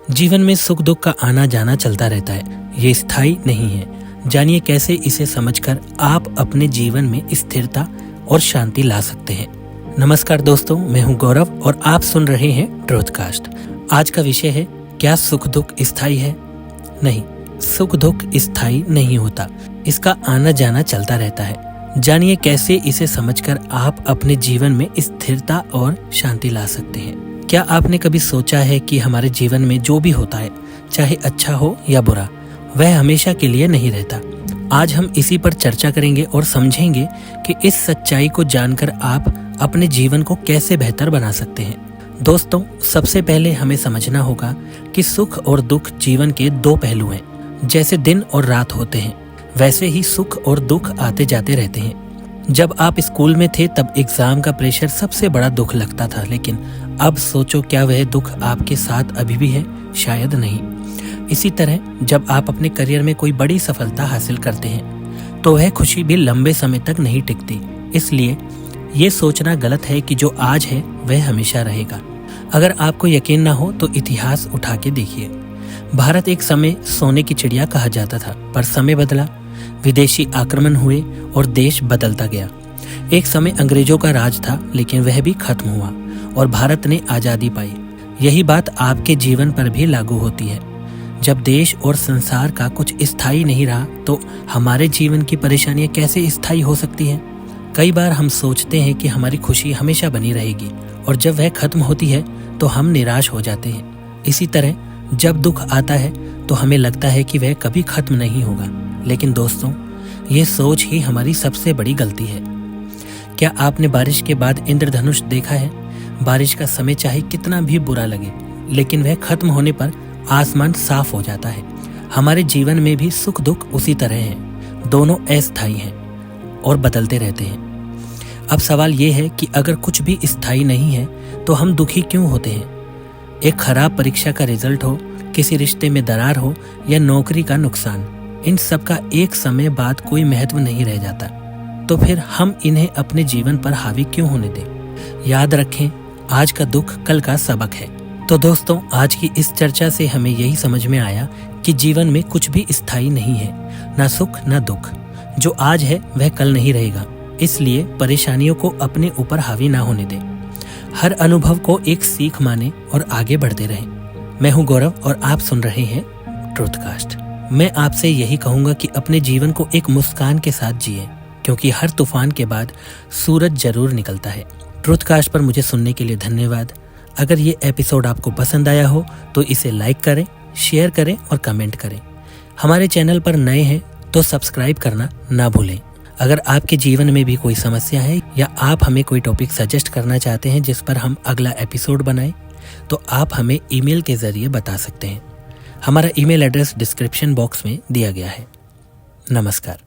जीवन में सुख दुख का आना जाना चलता रहता है, ये स्थायी नहीं है। जानिए कैसे इसे समझकर आप अपने जीवन में स्थिरता और शांति ला सकते हैं। नमस्कार दोस्तों, मैं हूं गौरव और आप सुन रहे हैं ट्रुथकास्ट। आज का विषय है, क्या सुख दुख स्थायी है? नहीं, सुख दुख स्थायी नहीं होता, इसका आना जाना चलता रहता है। जानिए कैसे इसे समझकर आप अपने जीवन में स्थिरता और शांति ला सकते हैं। क्या आपने कभी सोचा है कि हमारे जीवन में जो भी होता है, चाहे अच्छा हो या बुरा, वह हमेशा के लिए नहीं रहता। आज हम इसी पर चर्चा करेंगे और समझेंगे कि इस सच्चाई को जानकर आप अपने जीवन को कैसे बेहतर बना सकते हैं। दोस्तों, सबसे पहले हमें समझना होगा कि सुख और दुख जीवन के दो पहलू हैं। जैसे दिन और रात होते हैं, वैसे ही सुख और दुख आते जाते रहते हैं। जब आप स्कूल में थे तब एग्जाम का प्रेशर सबसे बड़ा दुख लगता था, लेकिन अब सोचो क्या वह दुख आपके साथ अभी भी है? शायद नहीं। इसी तरह जब आप अपने करियर में कोई बड़ी सफलता हासिल करते हैं तो वह खुशी भी लंबे समय तक नहीं टिकती। इसलिए ये सोचना गलत है कि जो आज है वह हमेशा रहेगा। अगर आपको यकीन ना हो तो इतिहास उठा के देखिए। भारत एक समय सोने की चिड़िया कहा जाता था, पर समय बदला, विदेशी आक्रमण हुए और देश बदलता गया। एक समय अंग्रेजों का राज था, लेकिन वह भी खत्म हुआ और भारत ने आजादी पाई। यही बात आपके जीवन पर भी लागू होती है। जब देश और संसार का कुछ स्थायी नहीं रहा तो हमारे जीवन की परेशानियां कैसे स्थायी हो सकती हैं? कई बार हम सोचते हैं कि हमारी खुशी हमेशा बनी रहेगी, और जब वह खत्म होती है तो हम निराश हो जाते हैं। इसी तरह जब दुख आता है तो हमें लगता है कि वह कभी खत्म नहीं होगा, लेकिन दोस्तों, ये सोच ही हमारी सबसे बड़ी गलती है। क्या आपने बारिश के बाद इंद्रधनुष देखा है? बारिश का समय चाहे कितना भी बुरा लगे, लेकिन वह खत्म होने पर आसमान साफ हो जाता है। हमारे जीवन में भी सुख दुख उसी तरह हैं, दोनों अस्थायी हैं और बदलते रहते हैं। अब सवाल ये है कि अगर कुछ भी स्थायी नहीं है तो हम दुखी क्यों होते हैं? एक खराब परीक्षा का रिजल्ट हो, किसी रिश्ते में दरार हो या नौकरी का नुकसान, इन सब का एक समय बाद कोई महत्व नहीं रह जाता। तो फिर हम इन्हें अपने जीवन पर हावी क्यों होने दें? याद रखें, आज का दुख कल का सबक है। तो दोस्तों, आज की इस चर्चा से हमें यही समझ में आया कि जीवन में कुछ भी स्थायी नहीं है, ना सुख ना दुख। जो आज है वह कल नहीं रहेगा, इसलिए परेशानियों को अपने ऊपर हावी ना होने दें। हर अनुभव को एक सीख माने और आगे बढ़ते रहें। मैं हूं गौरव और आप सुन रहे हैं ट्रुथकास्ट। मैं आपसे यही कहूंगा कि अपने जीवन को एक मुस्कान के साथ जिए, क्योंकि हर तूफान के बाद सूरज जरूर निकलता है। ट्रुथकास्ट पर मुझे सुनने के लिए धन्यवाद। अगर ये एपिसोड आपको पसंद आया हो तो इसे लाइक करें, शेयर करें और कमेंट करें। हमारे चैनल पर नए हैं तो सब्सक्राइब करना ना भूलें। अगर आपके जीवन में भी कोई समस्या है या आप हमें कोई टॉपिक सजेस्ट करना चाहते हैं जिस पर हम अगला एपिसोड बनाएं, तो आप हमें ईमेल के जरिए बता सकते हैं। हमारा ईमेल एड्रेस डिस्क्रिप्शन बॉक्स में दिया गया है। नमस्कार।